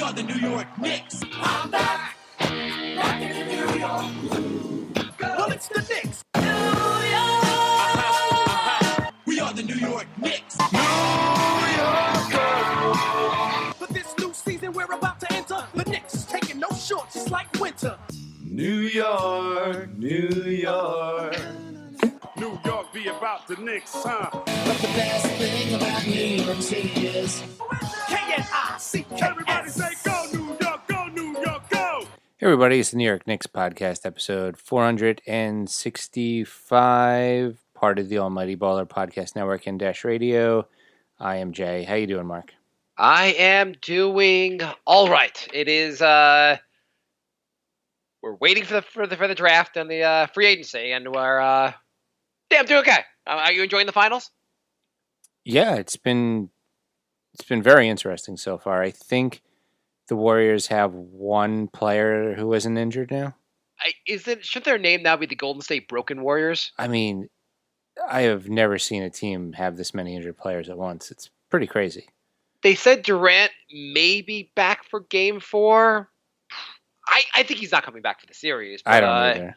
are the New York Knicks. I'm back, rocking in New York. Well, it's the Knicks. New York. We are the New York Knicks. New York. For this new season we're about to enter, the Knicks taking no shorts, just like winter. New York, New York. New York be about the Knicks, huh? But the best thing about New York City is K-N-I-C-K-S. Everybody say go New York, go New York, go! Hey everybody, it's the New York Knicks podcast, episode 465, part of the Almighty Baller Podcast Network and Dash Radio. I am Jay. How you doing, Mark? I am doing all right. It is we're waiting for the draft and the free agency, and we're I'm doing okay. Are you enjoying the finals? Yeah, it's been very interesting so far. I think the Warriors have one player who isn't injured now. Should their name now be the Golden State Broken Warriors? I mean, I have never seen a team have this many injured players at once. It's pretty crazy. They said Durant may be back for Game 4. I think he's not coming back for the series. But, I don't either.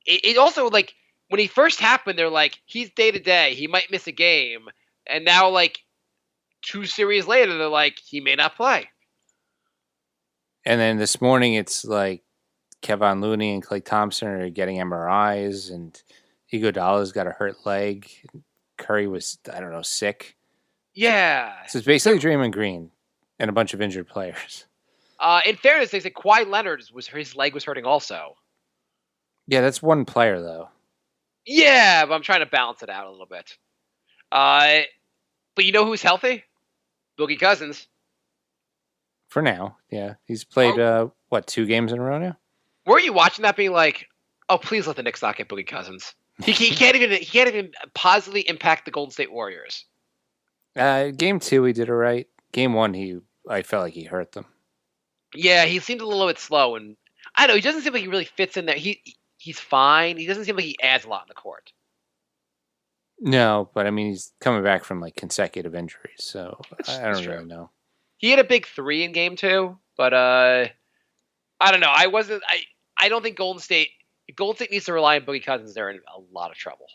It also, like, when he first happened, they're like, he's day-to-day. He might miss a game. And now, like, 2 series later, they're like, he may not play. And then this morning, it's like Kevon Looney and Klay Thompson are getting MRIs, and Iguodala's got a hurt leg. Curry was, I don't know, sick. Yeah. So it's basically Draymond Green and a bunch of injured players. In fairness, they said Kawhi Leonard his leg was hurting also. Yeah, that's one player, though. Yeah, but I'm trying to balance it out a little bit. But you know who's healthy? Boogie Cousins. For now, yeah. He's played, 2 games in a row now? Were you watching that being like, oh, please let the Knicks not get Boogie Cousins? He can't even positively impact the Golden State Warriors. Game 2, he did it right. Game 1, I felt like he hurt them. Yeah, he seemed a little bit slow, and I don't know, he doesn't seem like he really fits in there. He's fine. He doesn't seem like he adds a lot in the court. No, but I mean, he's coming back from like consecutive injuries, so I don't really know. He had a big 3 in Game 2, but I don't know. I don't think Golden State needs to rely on Boogie Cousins. They're in a lot of trouble.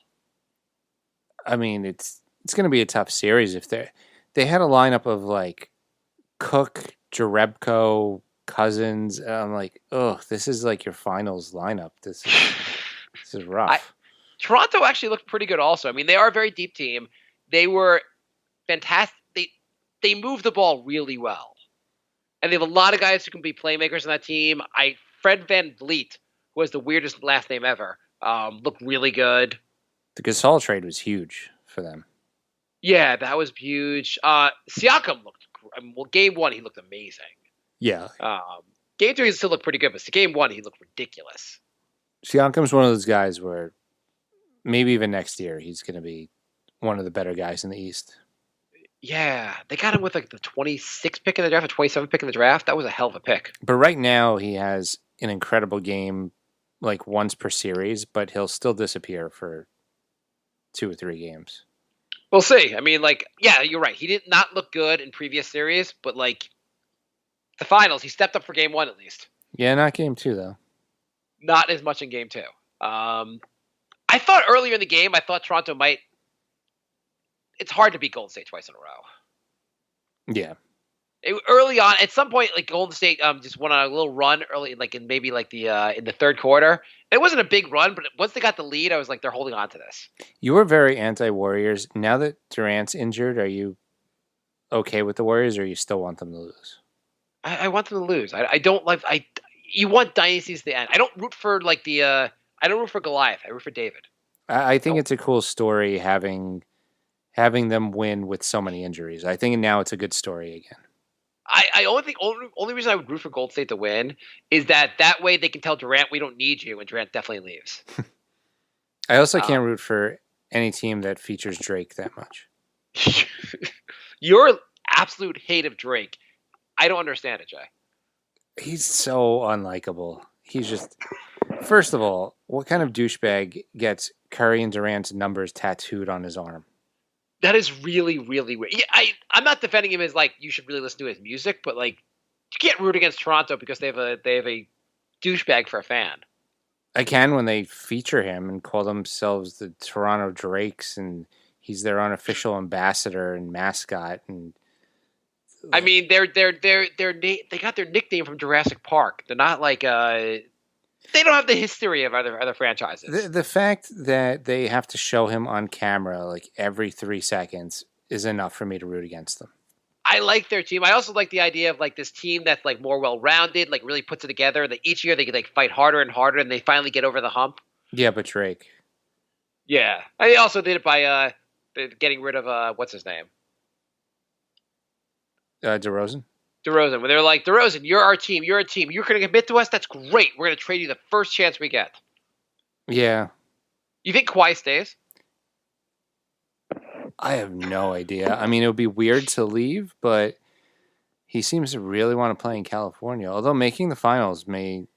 I mean, it's going to be a tough series if they had a lineup of like Cook, Jerebko, Cousins. And I'm like, oh, this is like your finals lineup. This is rough. Toronto actually looked pretty good also. I mean, they are a very deep team. They were fantastic. They move the ball really well. And they have a lot of guys who can be playmakers on that team. Fred VanVleet, who has the weirdest last name ever, looked really good. The Gasol trade was huge for them. Yeah, that was huge. Siakam looked Game 1, he looked amazing. Yeah. Game 2, he still looked pretty good, but Game 1, he looked ridiculous. Siakam's one of those guys where maybe even next year he's going to be one of the better guys in the East. Yeah, they got him with like the 26th pick in the draft, the 27th pick in the draft. That was a hell of a pick. But right now he has an incredible game like once per series, but he'll still disappear for 2 or 3 games. We'll see. I mean, like, yeah, you're right. He did not look good in previous series, but like the finals, he stepped up for Game 1 at least. Yeah, not Game 2 though. Not as much in Game 2. I thought earlier in the game, Toronto might. It's hard to beat Golden State twice in a row. Yeah. Early on, at some point, like Golden State just went on a little run early, like in maybe like the in the third quarter. It wasn't a big run, but once they got the lead, I was like, they're holding on to this. You were very anti-Warriors. Now that Durant's injured, are you okay with the Warriors, or you still want them to lose? I want them to lose. I don't like. You want dynasties to end. I don't root for like the. I don't root for Goliath. I root for David. I think it's a cool story having them win with so many injuries. I think now it's a good story again. I only reason I would root for Golden State to win is that way they can tell Durant we don't need you, and Durant definitely leaves. I also can't root for any team that features Drake that much. Your absolute hate of Drake, I don't understand it, Jay. He's so unlikable. He's just, first of all, what kind of douchebag gets Curry and Durant's numbers tattooed on his arm? That is really, really weird. Yeah, I'm not defending him as like you should really listen to his music, but like You can't root against Toronto because they have a douchebag for a fan. I can when they feature him and call themselves the Toronto Drakes, and he's their unofficial ambassador and mascot. And I mean, they got their nickname from Jurassic Park. They're not like they don't have the history of other franchises. the fact that they have to show him on camera like every 3 seconds is enough for me to root against them. I like their team. I also like the idea of like this team that's like more well-rounded, like really puts it together. That each year they like fight harder and harder, and they finally get over the hump. Yeah, but Drake. Yeah, I also did it by getting rid of what's his name, DeRozan? DeRozan. When they're like, DeRozan, you're our team. You're a team. You're going to commit to us. That's great. We're going to trade you the first chance we get. Yeah. You think Kawhi stays? I have no idea. I mean, it would be weird to leave, but he seems to really want to play in California. Although making the finals may...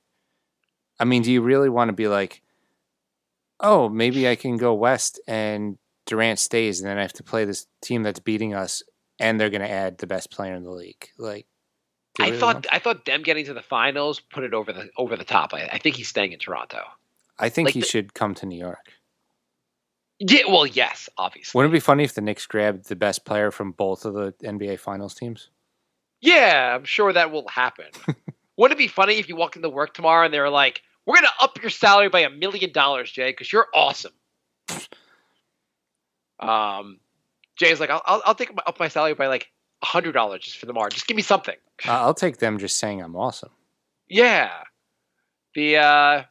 I mean, do you really want to be like, oh, maybe I can go west and Durant stays, and then I have to play this team that's beating us, and they're going to add the best player in the league? Like, I thought them getting to the finals put it over the top. I think he's staying in Toronto. I think Like he should come to New York. Yeah, well, yes, obviously. Wouldn't it be funny if the Knicks grabbed the best player from both of the NBA Finals teams? Yeah, I'm sure that will happen. Wouldn't it be funny if you walked into work tomorrow and they were like, "We're going to up your salary by $1 million, Jay, because you're awesome." Jay's like, "I'll take up my salary by like $100 just for the mar. Just give me something." I'll take them just saying I'm awesome. Yeah, that'd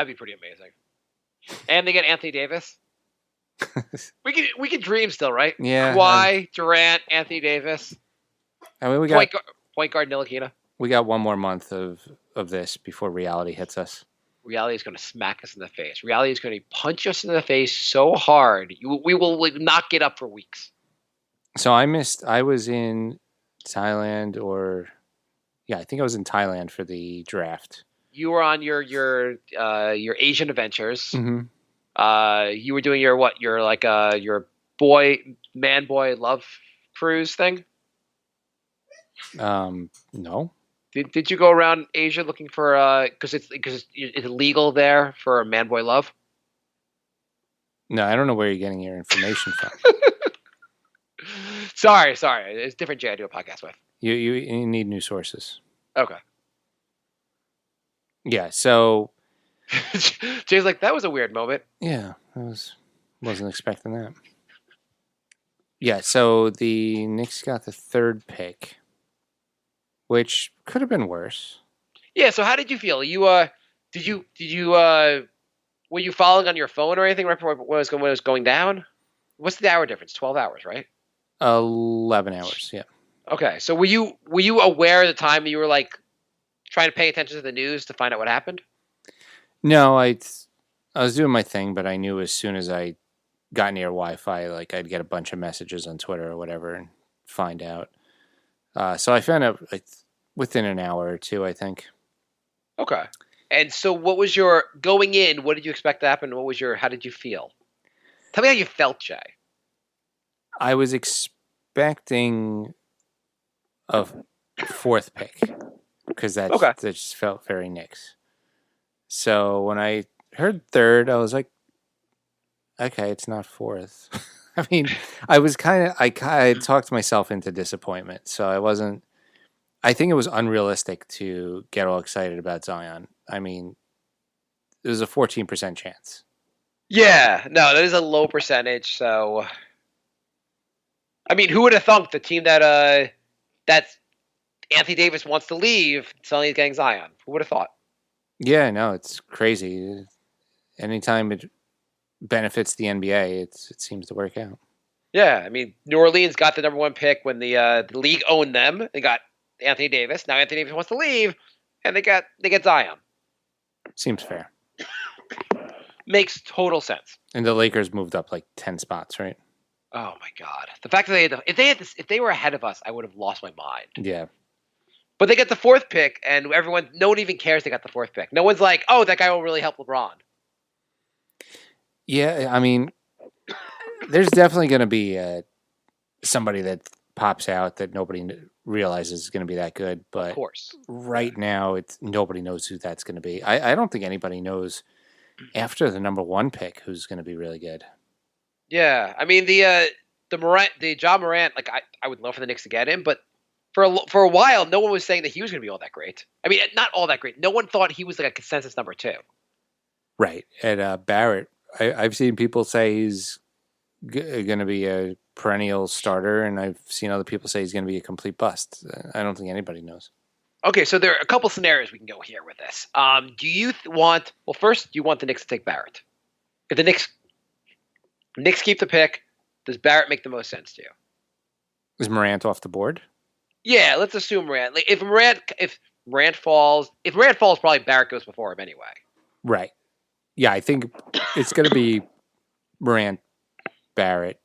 be pretty amazing. And they get Anthony Davis. We can dream still, right? Yeah. Kawhi, Durant, Anthony Davis. I mean, we got Point guard Ntilikina. we got one more month of this before reality hits us. Reality is going to smack us in the face. Reality is going to punch us in the face so hard we will not get up for weeks. So I was in Thailand, I think I was in Thailand for the draft. You were on your Asian adventures. Mm-hmm. You were doing your man boy love cruise thing. No. Did you go around Asia looking for because it's illegal there for man boy love? No, I don't know where you're getting your information from. Sorry, it's different. Jay, I do a podcast with. You need new sources. Okay. Yeah. So Jay's like, that was a weird moment. yeah, wasn't expecting that. Yeah. So the Knicks got the 3rd pick, which could have been worse. Yeah. So how did you feel? Did you were you following on your phone or anything right before when it was going down? What's the hour difference? 12 hours, right? 11 hours. Yeah. Okay. So were you aware at the time that you were like trying to pay attention to the news to find out what happened? No, I was doing my thing, but I knew as soon as I got near Wi-Fi, like I'd get a bunch of messages on Twitter or whatever and find out. So I found out like within an hour or two, I think. Okay. And so what was your going in? What did you expect to happen? How did you feel? Tell me how you felt, Jay. I was expecting a 4th pick because that just felt very Knicks. So when I heard 3rd, I was like, okay, it's not 4th. I mean, I talked myself into disappointment. So I think it was unrealistic to get all excited about Zion. I mean, it was a 14% chance. Yeah, no, that is a low percentage. So, I mean, who would have thunk the team that Anthony Davis wants to leave suddenly is getting Zion? Who would have thought? Yeah, no, it's crazy. Anytime it benefits the NBA, it seems to work out. Yeah, I mean, New Orleans got the number 1 pick when the league owned them. They got Anthony Davis. Now Anthony Davis wants to leave, and they get Zion. Seems fair. Makes total sense. And the Lakers moved up like 10 spots, right? Oh my God! The fact that if they were ahead of us, I would have lost my mind. Yeah. But they get the 4th pick, and no one even cares they got the 4th pick. No one's like, "Oh, that guy will really help LeBron." Yeah, I mean, there's definitely going to be somebody that pops out that nobody realizes is going to be that good. But Of course. right now, nobody knows who that's going to be. I don't think anybody knows after the number 1 pick who's going to be really good. Yeah, I mean the John Morant, like I would love for the Knicks to get him, but for a while, no one was saying that he was going to be all that great. I mean, not all that great. No one thought he was like a consensus number 2. Right. And Barrett, I've seen people say he's going to be a perennial starter, and I've seen other people say he's going to be a complete bust. I don't think anybody knows. Okay, so there are a couple scenarios we can go here with this. Do you want? Well, first, do you want the Knicks to take Barrett? If the Knicks keep the pick, does Barrett make the most sense to you? Is Morant off the board? Yeah, let's assume Morant. Like, if Morant falls, probably Barrett goes before him anyway. Right. Yeah, I think it's going to be Morant, Barrett.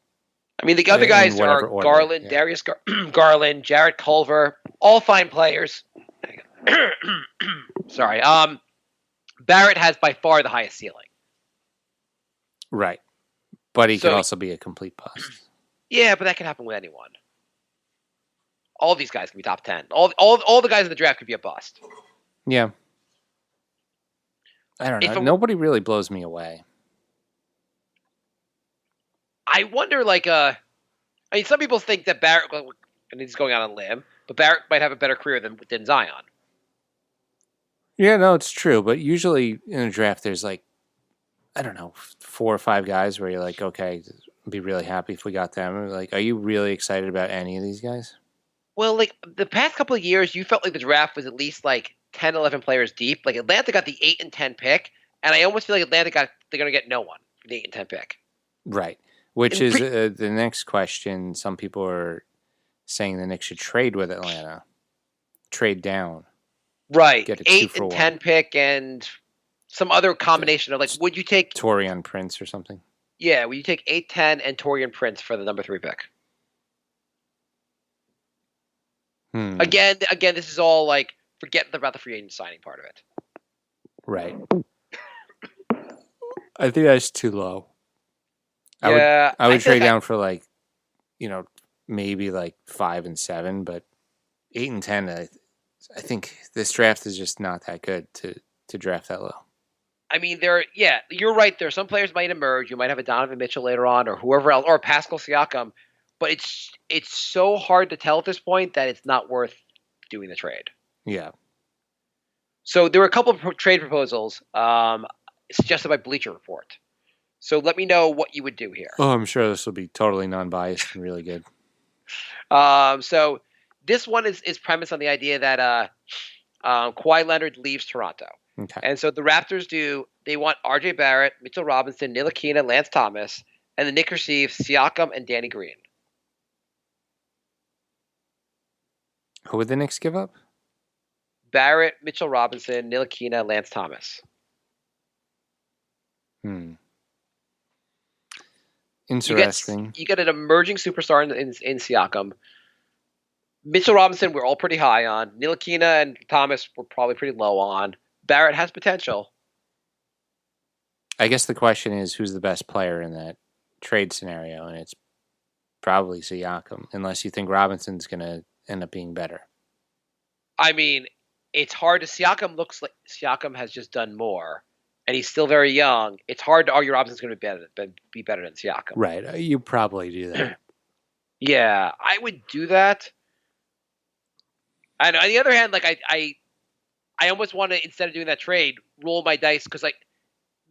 I mean, the other guys are order, Garland, Darius Garland, Jarrett Culver, all fine players. Sorry. Barrett has by far the highest ceiling. Right. But he could also be a complete bust. Yeah, but that can happen with anyone. All these guys can be top 10. All the guys in the draft could be a bust. Yeah. I don't know. Nobody really blows me away. I wonder, I mean, some people think that Barrett, and he's going out on a limb, but Barrett might have a better career than Zion. Yeah, no, it's true. But usually in a draft, there's 4 or 5 guys where you're like, okay, I'd be really happy if we got them. Like, are you really excited about any of these guys? Well, the past couple of years, you felt like the draft was at least 10, 11 players deep. Like Atlanta got the 8 and 10 pick, and I almost feel like they're going to get no one for the 8 and 10 pick. Right. Which is the next question. Some people are saying the Knicks should trade with Atlanta. Trade down. Right. Get a 8 and 10 pick and some other combination of would you take Taurean Prince or something? Yeah, would you take 8, 10 and Taurean Prince for the number 3 pick? Again, this is all forget about the free agent signing part of it. Right. I think that's too low. Yeah, I would trade down for maybe 5 and 7, but 8 and 10. I think this draft is just not that good to draft that low. I mean, you're right. There, some players might emerge. You might have a Donovan Mitchell later on, or whoever else, or Pascal Siakam. But it's so hard to tell at this point that it's not worth doing the trade. Yeah. So there were a couple of trade proposals suggested by Bleacher Report. So let me know what you would do here. Oh, I'm sure this will be totally non-biased and really good. So this one is premised on the idea that Kawhi Leonard leaves Toronto. Okay. And so the Raptors they want R.J. Barrett, Mitchell Robinson, Ntilikina, Lance Thomas, and the Knicks receive Siakam and Danny Green. Who would the Knicks give up? Barrett, Mitchell Robinson, Ntilikina, Lance Thomas. Interesting. You get an emerging superstar in Siakam. Mitchell Robinson, we're all pretty high on. Ntilikina and Thomas, we're probably pretty low on. Barrett has potential. I guess the question is, who's the best player in that trade scenario? And it's probably Siakam, unless you think Robinson's going to end up being better. I mean, it's hard to. Siakam looks like Siakam has just done more, and he's still very young. It's hard to argue Robinson's going to be better than Siakam. Right. You probably do that. Yeah, I would do that. And on the other hand, I almost want to, instead of doing that trade, roll my dice because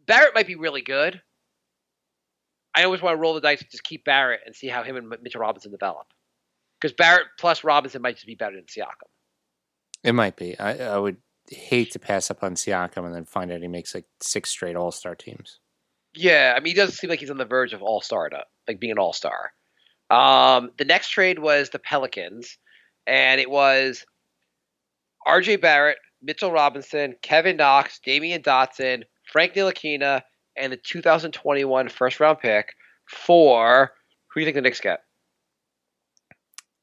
Barrett might be really good. I always want to roll the dice and just keep Barrett and see how him and Mitchell Robinson develop. Because Barrett plus Robinson might just be better than Siakam. It might be. I would hate to pass up on Siakam and then find out he makes 6 straight All-Star teams. Yeah, I mean, he does seem like he's on the verge of All-Star, being an All-Star. The next trade was the Pelicans, and it was R.J. Barrett, Mitchell Robinson, Kevin Knox, Damian Dotson, Frank Ntilikina, and the 2021 first-round pick for who do you think the Knicks get?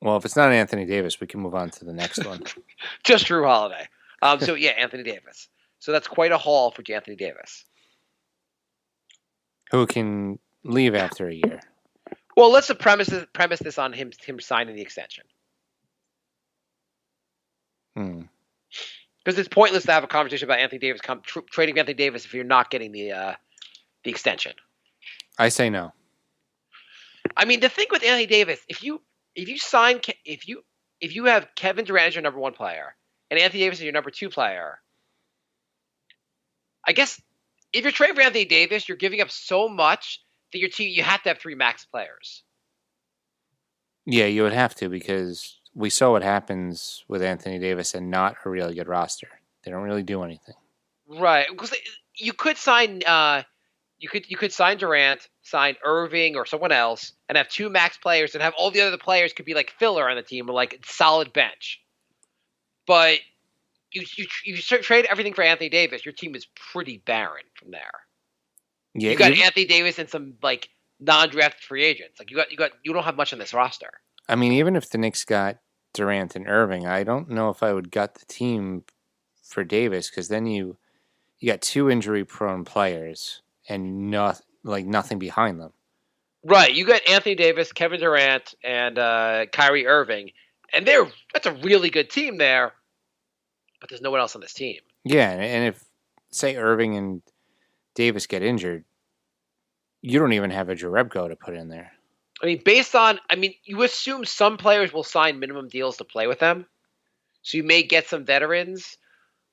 Well, if it's not Anthony Davis, we can move on to the next one. Just Drew Holiday. So, yeah, Anthony Davis. So that's quite a haul for Anthony Davis. Who can leave after a year. Well, let's premise this on him signing the extension. Hmm. Because it's pointless to have a conversation about Anthony Davis trading Anthony Davis if you're not getting the extension. I say no. I mean, the thing with Anthony Davis, if you have Kevin Durant as your number one player and Anthony Davis as your number two player, I guess if you're trading for Anthony Davis, you're giving up so much that your team you have to have 3 max players. Yeah, you would have to because we saw what happens with Anthony Davis and not a really good roster. They don't really do anything. Right, because you could sign you could sign Durant, sign Irving or someone else, and have 2 max players, and have all the other players could be like filler on the team or like solid bench. But you trade everything for Anthony Davis, your team is pretty barren from there. Yeah, you got Anthony Davis and some like non-drafted free agents. Like you don't have much on this roster. I mean, even if the Knicks got Durant and Irving, I don't know if I would gut the team for Davis because then you got 2 injury-prone players and nothing behind them. Right, you got Anthony Davis, Kevin Durant, and Kyrie Irving, and that's a really good team there. But there's no one else on this team. Yeah, and if say Irving and Davis get injured, you don't even have a Jerebko to put in there. I mean, you assume some players will sign minimum deals to play with them. So you may get some veterans.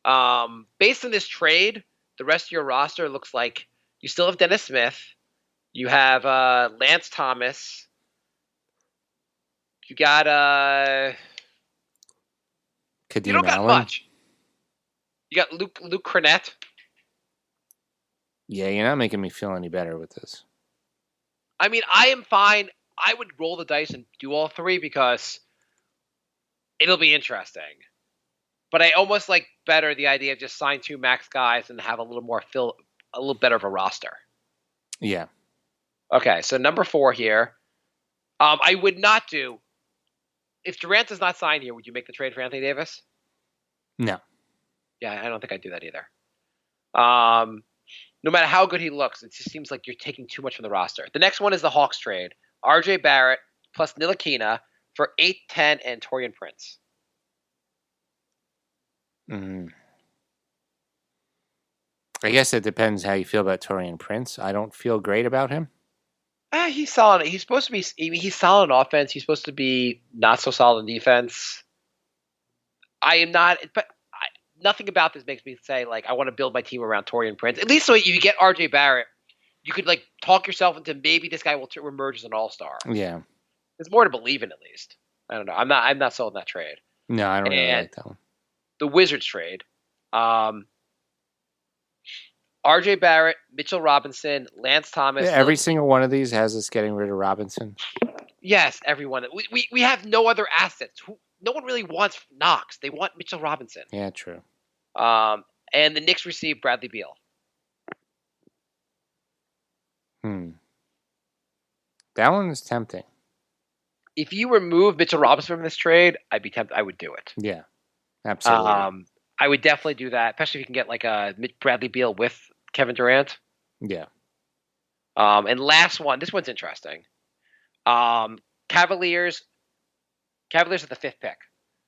Based on this trade, the rest of your roster looks like you still have Dennis Smith. You have Lance Thomas. You got Kadeem you don't got Allen. much. You got Luke Cornett. Yeah, you're not making me feel any better with this. I mean, I am fine. I would roll the dice and do all 3 because it'll be interesting. But I almost like better the idea of just sign 2 max guys and have a little better of a roster. Yeah. Okay, so number 4 here. I would not do. If Durant does not sign here, would you make the trade for Anthony Davis? No. Yeah, I don't think I'd do that either. No matter how good he looks, it just seems like you're taking too much from the roster. The next one is the Hawks trade. R.J. Barrett plus Ntilikina for 8, 10, and Taurean Prince. I guess it depends how you feel about Taurean Prince. I don't feel great about him. He's solid. He's supposed to be. He's solid on offense. He's supposed to be not so solid on defense. I am not, but nothing about this makes me say like I want to build my team around Taurean Prince. At least so you get R.J. Barrett, you could like talk yourself into maybe this guy will emerge as an all-star. Yeah, there's more to believe in at least. I don't know. I'm not sold on that trade. No, I don't really like that one. The Wizards trade. R.J. Barrett, Mitchell Robinson, Lance Thomas. Yeah, every single one of these has us getting rid of Robinson. Yes, everyone. We have no other assets. No one really wants Knox. They want Mitchell Robinson. Yeah, true. And the Knicks received Bradley Beal. That one is tempting. If you remove Mitchell Robinson from this trade, I'd be tempted. I would do it. Yeah, absolutely. I would definitely do that, especially if you can get like a Bradley Beal with Kevin Durant. Yeah. And last one. This one's interesting. Cavaliers are the 5th pick.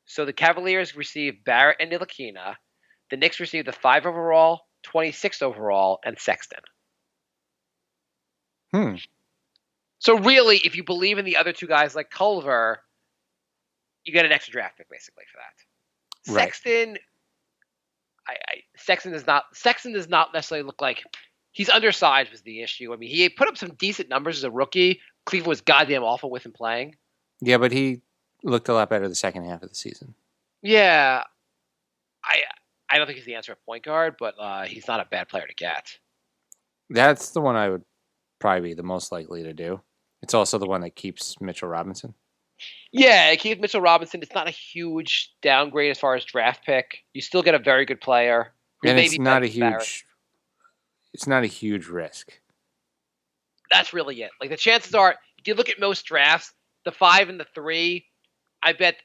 So the Cavaliers received Barrett and Ntilikina. The Knicks received the 5 overall, 26th overall, and Sexton. So really, if you believe in the other 2 guys like Culver, you get an extra draft pick basically for that. Right. Sexton, Sexton does not necessarily look like he's undersized was the issue. I mean, he put up some decent numbers as a rookie. Cleveland was goddamn awful with him playing. Yeah, but he looked a lot better the second half of the season. Yeah, I don't think he's the answer at point guard, but he's not a bad player to get. That's the one I would probably be the most likely to do. It's also the one that keeps Mitchell Robinson. Yeah, it keeps Mitchell Robinson. It's not a huge downgrade as far as draft pick. You still get a very good player. And it's not a huge risk. That's really it. Like the chances are, if you look at most drafts, the 5 and the 3, I bet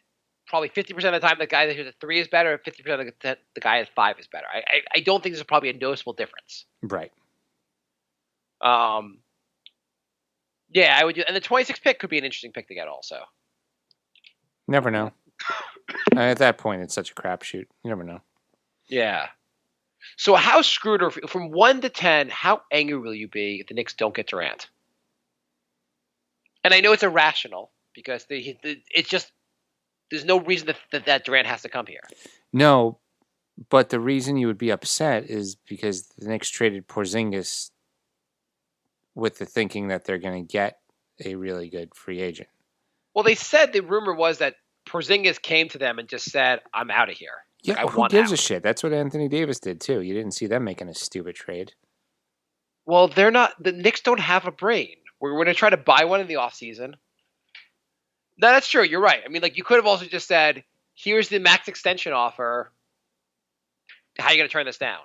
probably 50% of the time the guy that hits the 3 is better, 50% of the guy at 5 is better. I don't think there's probably a noticeable difference. Right. Yeah, I would do. And the 26th pick could be an interesting pick to get also. Never know. At that point, it's such a crapshoot. You never know. Yeah. So how screwed are from 1 to 10? How angry will you be if the Knicks don't get Durant? And I know it's irrational because it's just there's no reason that Durant has to come here. No, but the reason you would be upset is because the Knicks traded Porzingis with the thinking that they're going to get a really good free agent. Well, they said the rumor was that Porzingis came to them and just said, "I'm out of here." Yeah, Like, who gives a shit? That's what Anthony Davis did too. You didn't see them making a stupid trade. Well, they're not. The Knicks don't have a brain. We're going to try to buy one in the offseason. No, that's true. You're right. I mean, like you could have also just said, "Here's the max extension offer. How are you going to turn this down?"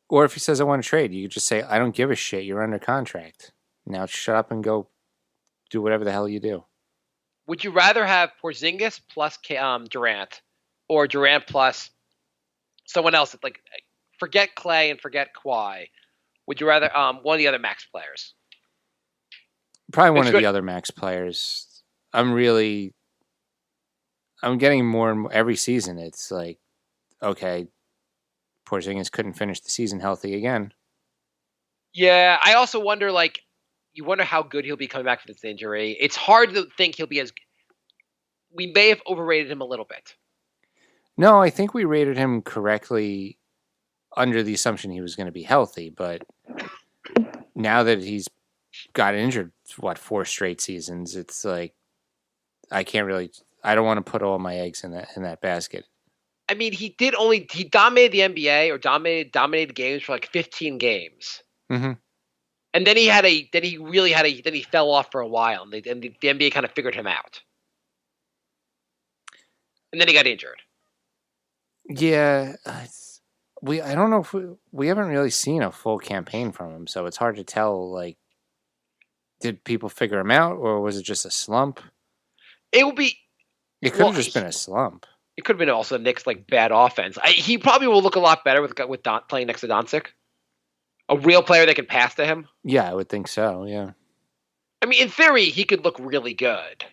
Or if he says, I want to trade, you could just say, I don't give a shit. You're under contract. Now shut up and go do whatever the hell you do. Would you rather have Porzingis plus Durant, or Durant plus someone else? Like, forget Clay and forget Kawhi. Would you rather one of the other max players? Probably one It's of good. the other max players. I'm getting more and more every season. It's like, okay, Porzingis couldn't finish the season healthy again. Yeah, I also wonder, like, you wonder how good he'll be coming back from this injury. It's hard to think he'll be as. We may have overrated him a little bit. No, I think we rated him correctly under the assumption he was going to be healthy, but now that he's got injured, 4 straight seasons, it's like I don't want to put all my eggs in that basket. I mean, he dominated the NBA or dominated games for like 15 games. Mm-hmm. And then he fell off for a while, and the NBA kind of figured him out. And then he got injured. Yeah, I don't know if we haven't really seen a full campaign from him, so it's hard to tell. Like, did people figure him out, or was it just a slump? It would be. It could have just been a slump. It could have been also Knicks like bad offense. He probably will look a lot better with playing next to Doncic. A real player that can pass to him. Yeah, I would think so. Yeah. I mean, in theory, he could look really good.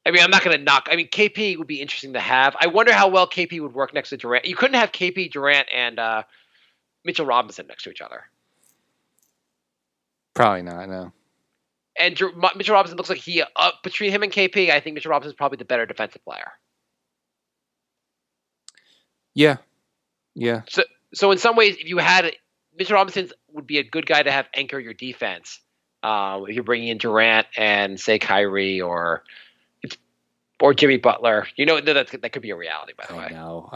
I mean, I'm not going to knock. I mean, KP would be interesting to have. I wonder how well KP would work next to Durant. You couldn't have KP, Durant, and Mitchell Robinson next to each other. Probably not. No. And Mitchell Robinson looks like between him and KP, I think Mitchell Robinson is probably the better defensive player. Yeah. Yeah. So in some ways, if you had Mitchell Robinson would be a good guy to have anchor your defense. If you're bringing in Durant and say Kyrie or Jimmy Butler, that could be a reality. By the way,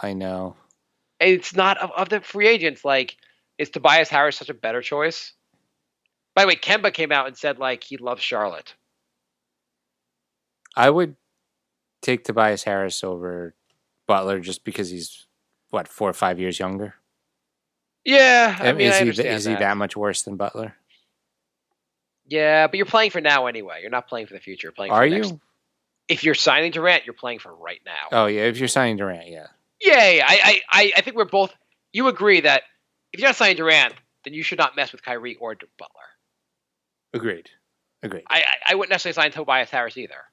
I know. And it's not of the free agents. Like, is Tobias Harris such a better choice? By the way, Kemba came out and said like he loves Charlotte. I would take Tobias Harris over Butler just because he's 4 or 5 years younger. Yeah, I mean, I understand is he that much worse than Butler? Yeah, but you're playing for now anyway. You're not playing for the future. You're playing for you? If you're signing Durant, you're playing for right now. Oh, yeah. If you're signing Durant, yeah. Yeah. I think we're both. You agree that if you're not signing Durant, then you should not mess with Kyrie or Butler. Agreed. I wouldn't necessarily sign Tobias Harris either,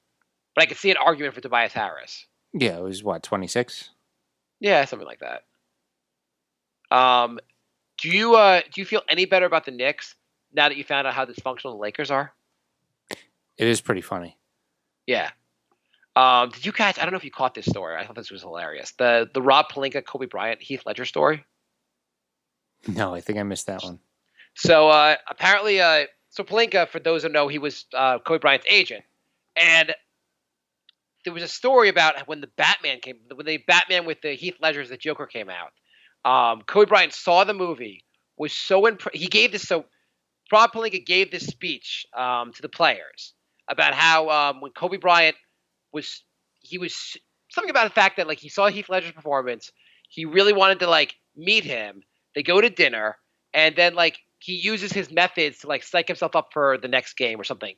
but I could see an argument for Tobias Harris. Yeah, it was 26? Yeah, something like that. Do you feel any better about the Knicks now that you found out how dysfunctional the Lakers are? It is pretty funny. Yeah. Did you catch? I don't know if you caught this story. I thought this was hilarious. The Rob Pelinka, Kobe Bryant, Heath Ledger story. No, I think I missed that one. So apparently, so Pelinka, for those who know, he was Kobe Bryant's agent, and there was a story about when the Batman with the Heath Ledger as the Joker came out. Kobe Bryant saw the movie, was so impressed. He gave this Rob Pelinka gave this speech to the players about how when Kobe Bryant was something about the fact that like he saw Heath Ledger's performance, he really wanted to like meet him. They go to dinner, and then like he uses his methods to like psych himself up for the next game or something.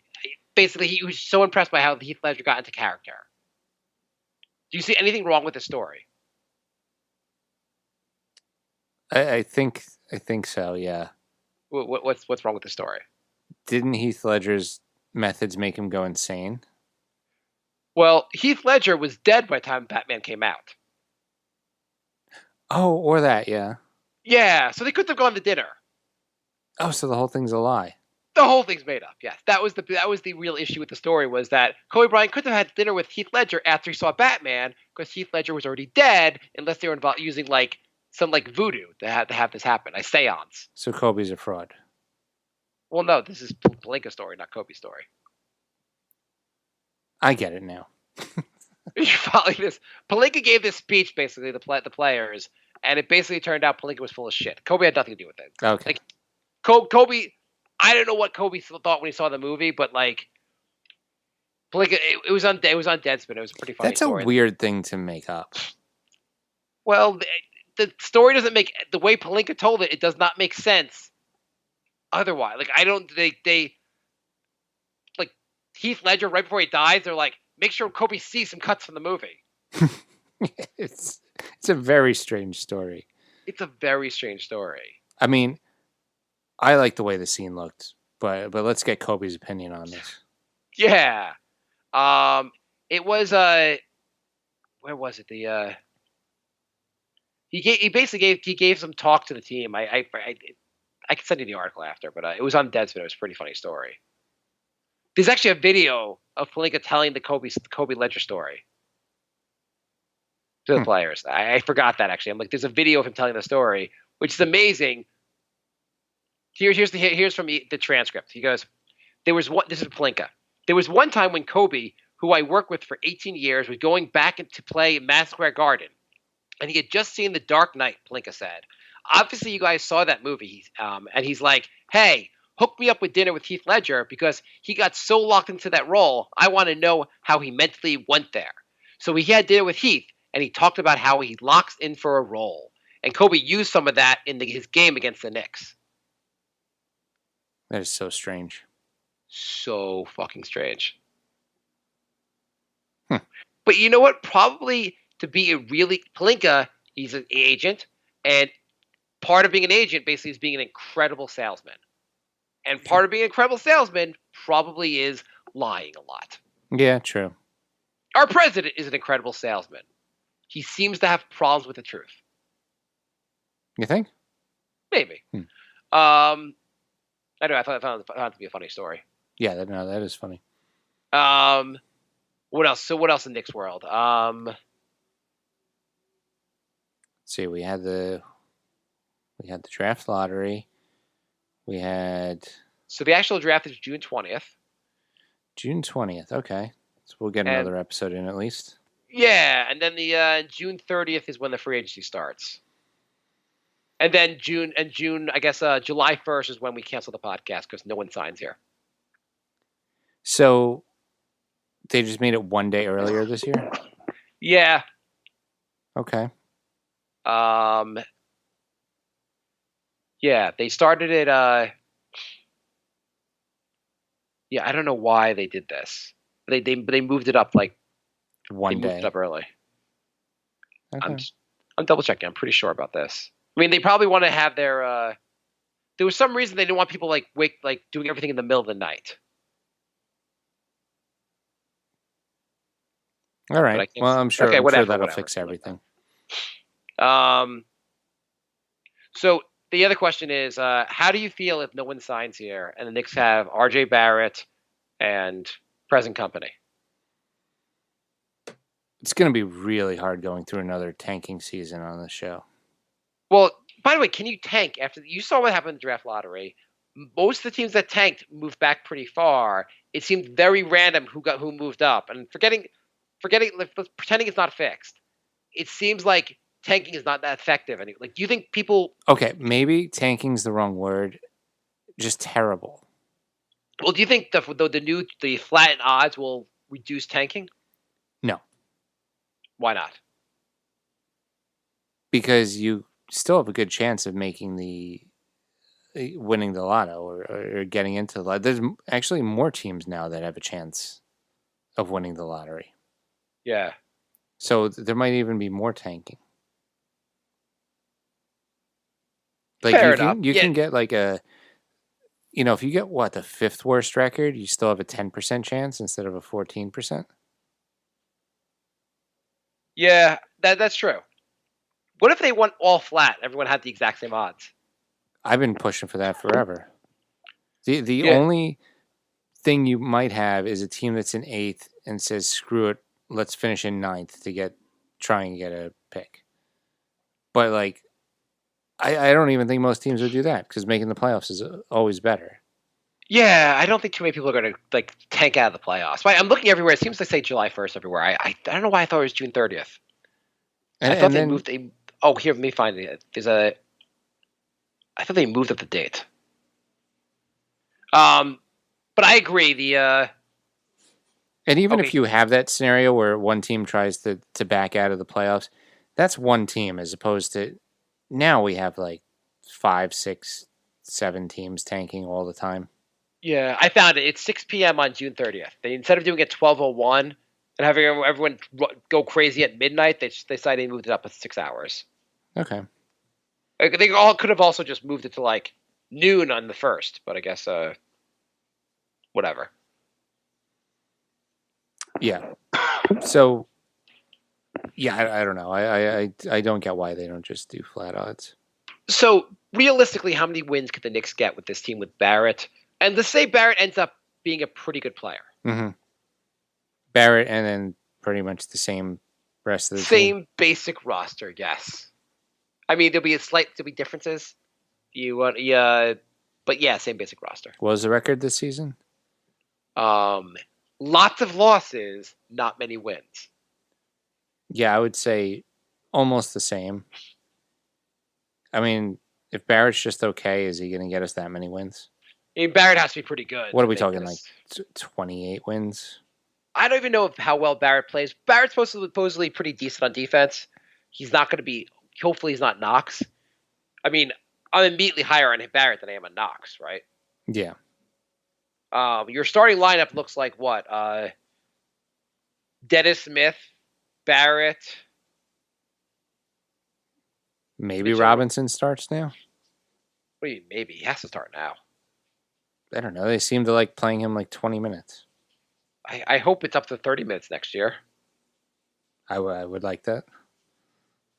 Basically, he was so impressed by how Heath Ledger got into character. Do you see anything wrong with the story? I think so. Yeah. What's wrong with the story? Didn't Heath Ledger's methods make him go insane? Well, Heath Ledger was dead by the time Batman came out. Oh, or that, yeah. Yeah, so they couldn't have gone to dinner. Oh, so the whole thing's a lie. The whole thing's made up. Yes, that was the real issue with the story, was that Kobe Bryant couldn't have had dinner with Heath Ledger after he saw Batman because Heath Ledger was already dead, unless they were involved using some voodoo to have this happen, a seance. So Kobe's a fraud. Well, no, this is Palinka's story, not Kobe's story. I get it now. You're following this. Palinka gave this speech basically to the players, and it basically turned out Palinka was full of shit. Kobe had nothing to do with it. Okay. Kobe, I don't know what Kobe thought when he saw the movie, but Palinka, it was on Deadspin. It was a pretty funny story. That's a weird thing to make up. Well, the story doesn't make the way Palinka told it. It does not make sense. Otherwise, I don't. They Heath Ledger right before he dies. They're like, make sure Kobe sees some cuts from the movie. It's a very strange story. It's a very strange story. I mean, I like the way the scene looked, but let's get Kobe's opinion on this. Yeah. It was where was it? He gave some talk to the team. I can send you the article after, but it was on Deadspin. It was a pretty funny story. There's actually a video of Palinka telling the Kobe Ledger story to the players. I forgot that actually. I'm like, there's a video of him telling the story, which is amazing. Here's from the transcript. He goes, this is Palinka. There was one time when Kobe, who I worked with for 18 years, was going back to play in Madison Square Garden, and he had just seen The Dark Knight, Palinka said. Obviously, you guys saw that movie, and he's like, hey, hook me up with dinner with Heath Ledger because he got so locked into that role, I want to know how he mentally went there. So he had dinner with Heath, and he talked about how he locks in for a role. And Kobe used some of that in his game against the Knicks. That is so strange. So fucking strange. But you know what? Probably to be Palinka, he's an agent, and part of being an agent basically is being an incredible salesman. And part of being an incredible salesman probably is lying a lot. Yeah, true. Our president is an incredible salesman. He seems to have problems with the truth. You think? Maybe. I don't know. I found it to be a funny story. Yeah, that is funny. What else? So what else in Knicks world? Let's see, we had the draft lottery. We had... So the actual draft is June 20th. June 20th, okay. So we'll get another episode in at least. Yeah, and then the June 30th is when the free agency starts. And then June, I guess July 1st is when we cancel the podcast because no one signs here. So they just made it one day earlier this year? Yeah. Okay. Yeah, they started it. Yeah, I don't know why they did this. They moved it up one day. Moved it up early. Okay. I'm double checking. I'm pretty sure about this. I mean, they probably want to have their. There was some reason they didn't want people doing everything in the middle of the night. All right. Well, I'm sure. Okay, I'm whatever, sure that'll whatever. fix everything. So the other question is, how do you feel if no one signs here and the Knicks have R.J. Barrett and present company? It's going to be really hard going through another tanking season on the show. Well, by the way, can you tank after you saw what happened in the draft lottery? Most of the teams that tanked moved back pretty far. It seemed very random who moved up, and pretending it's not fixed. It seems like tanking is not that effective. And do you think people? Okay, maybe tanking's the wrong word. Just terrible. Well, do you think the flattened odds will reduce tanking? No. Why not? Because you still have a good chance of winning the lotto or getting into the lotto. There's actually more teams now that have a chance of winning the lottery. Yeah. So there might even be more tanking. Fair enough. You can get if you get the fifth worst record, you still have a 10% chance instead of a 14%. Yeah, that's true. What if they went all flat? Everyone had the exact same odds. I've been pushing for that forever. The Yeah. only thing you might have is a team that's in 8th and says, screw it, let's finish in 9th to try and get a pick. But I don't even think most teams would do that because making the playoffs is always better. Yeah, I don't think too many people are going to tank out of the playoffs. I'm looking everywhere. It seems to say July 1st everywhere. I don't know why I thought it was June 30th. I thought they moved. Oh, here, let me find it. I thought they moved up the date. But I agree. And even if you have that scenario where one team tries to back out of the playoffs, that's one team as opposed to now we have 5, 6, 7 teams tanking all the time. Yeah, I found it. It's 6 p.m. on June 30th. They instead of doing it 12:01 and having everyone go crazy at midnight, they decided they moved it up 6 hours. Okay. They all could have also just moved it to noon on the 1st, but I guess whatever. Yeah. So, yeah, I don't know. I don't get why they don't just do flat odds. So, realistically, how many wins could the Knicks get with this team with Barrett? And let's say Barrett ends up being a pretty good player. Mm-hmm. Barrett and then pretty much the same rest of the team. Same basic roster, yes. I mean, there'll be differences. But yeah, same basic roster. What was the record this season? Lots of losses, not many wins. Yeah, I would say almost the same. I mean, if Barrett's just okay, is he going to get us that many wins? I mean, Barrett has to be pretty good. What are we talking, 28 wins? I don't even know how well Barrett plays. Barrett's supposedly pretty decent on defense. He's not going to be. Hopefully, he's not Knox. I mean, I'm immediately higher on Barrett than I am on Knox, right? Yeah. Your starting lineup looks like what? Dennis Smith, Barrett. Maybe Robinson starts now? What do you mean, maybe? He has to start now. I don't know. They seem to like playing him 20 minutes. I hope it's up to 30 minutes next year. I would like that.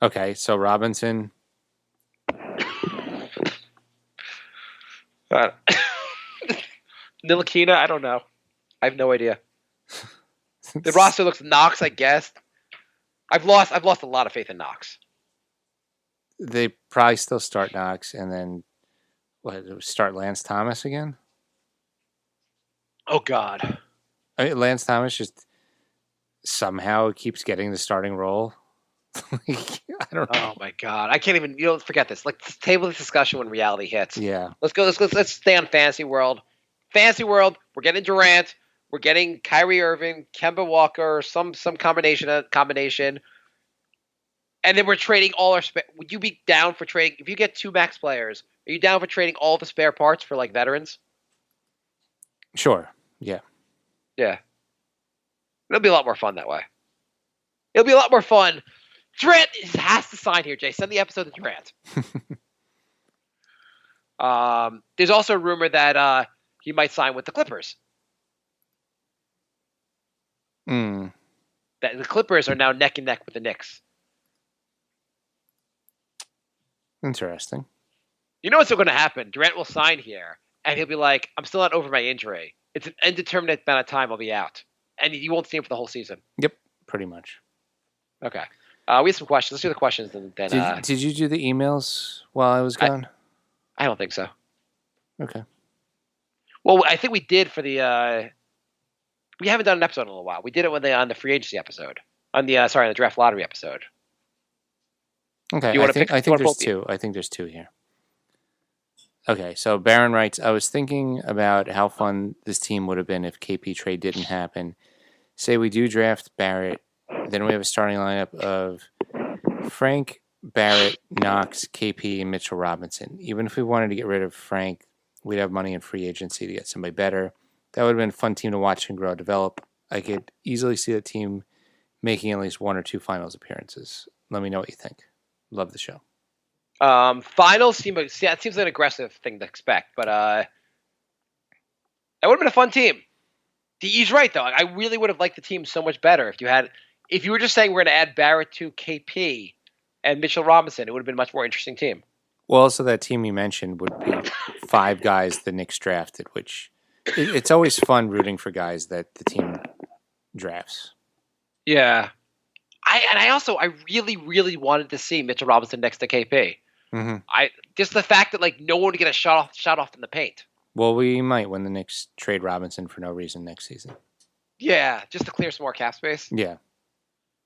Okay, so Robinson. Ntilikina, I don't know. I have no idea. The roster looks Knox, I guess. I've lost a lot of faith in Knox. They probably still start Knox and then start Lance Thomas again? Oh God. I mean, Lance Thomas just somehow keeps getting the starting role. I don't know. Oh my God. I can't even forget this. Let's table this discussion when reality hits. Yeah. Let's stay on Fantasy World. Fantasy World, we're getting Durant, we're getting Kyrie Irving, Kemba Walker, some combination. And then we're trading all our would you be down for trading if you get 2 max players, are you down for trading all the spare parts for veterans? Sure. Yeah. Yeah. It'll be a lot more fun that way. It'll be a lot more fun. Durant has to sign here, Jay. Send the episode to Durant. There's also a rumor that he might sign with the Clippers. That the Clippers are now neck and neck with the Knicks. Interesting. You know what's going to happen? Durant will sign here, and he'll be like, I'm still not over my injury. It's an indeterminate amount of time I'll be out. And you won't see him for the whole season. Yep, pretty much. Okay. We have some questions. Let's do the questions. And then, did you do the emails while I was gone? I don't think so. Okay. Well, I think we did for the we haven't done an episode in a little while. We did it on the free agency episode. On the draft lottery episode. Okay. I think there's 2. I think there's 2 here. Okay, so Baron writes, I was thinking about how fun this team would have been if KP trade didn't happen. Say we do draft Barrett, then we have a starting lineup of Frank, Barrett, Knox, KP, and Mitchell Robinson. Even if we wanted to get rid of Frank, we'd have money in free agency to get somebody better. That would have been a fun team to watch and grow, develop. I could easily see the team making at least 1 or 2 finals appearances. Let me know what you think. Love the show. Finals seems like an aggressive thing to expect, but That would have been a fun team. He's right though. I really would have liked the team so much better if you were just saying we're going to add Barrett to KP and Mitchell Robinson. It would have been a much more interesting team. Well, also that team you mentioned would be 5 guys the Knicks drafted, which it's always fun rooting for guys that the team drafts. Yeah. I really, really wanted to see Mitchell Robinson next to KP. Mm-hmm. Just the fact that no one would get a shot off in the paint. Well, we might when the Knicks trade Robinson for no reason next season. Yeah, just to clear some more cap space. Yeah.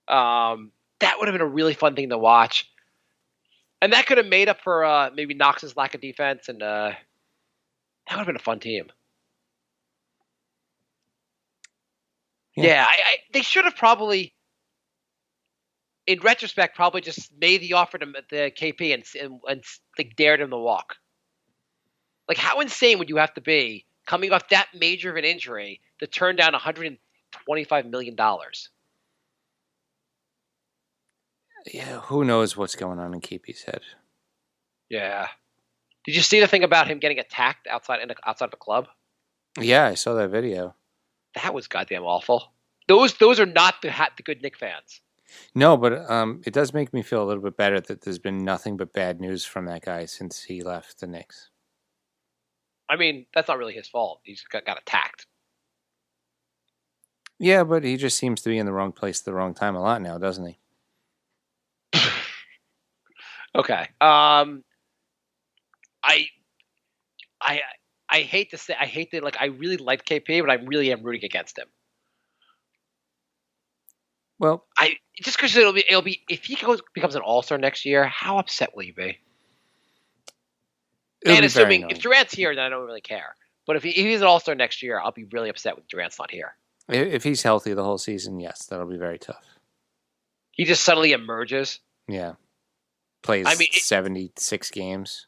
That would have been a really fun thing to watch. And that could have made up for maybe Knox's lack of defense, and that would have been a fun team. Yeah, they should have probably, in retrospect, probably just made the offer to the KP and dared him to walk. How insane would you have to be coming off that major of an injury to turn down $125 million? Yeah, who knows what's going on in KP's head? Yeah. Did you see the thing about him getting attacked outside of a club? Yeah, I saw that video. That was goddamn awful. Those are not the good Knicks fans. No, but it does make me feel a little bit better that there's been nothing but bad news from that guy since he left the Knicks. I mean, that's not really his fault. He's got attacked. Yeah, but he just seems to be in the wrong place at the wrong time a lot now, doesn't he? Okay. I hate to say, I really like KP, but I really am rooting against him. Well, just because it'll be if he becomes an all-star next year, how upset will you be? And assuming if Durant's here, then I don't really care. But if he's an all-star next year, I'll be really upset when Durant's not here. If he's healthy the whole season, yes, that'll be very tough. He just suddenly emerges. Yeah. Plays 76 games.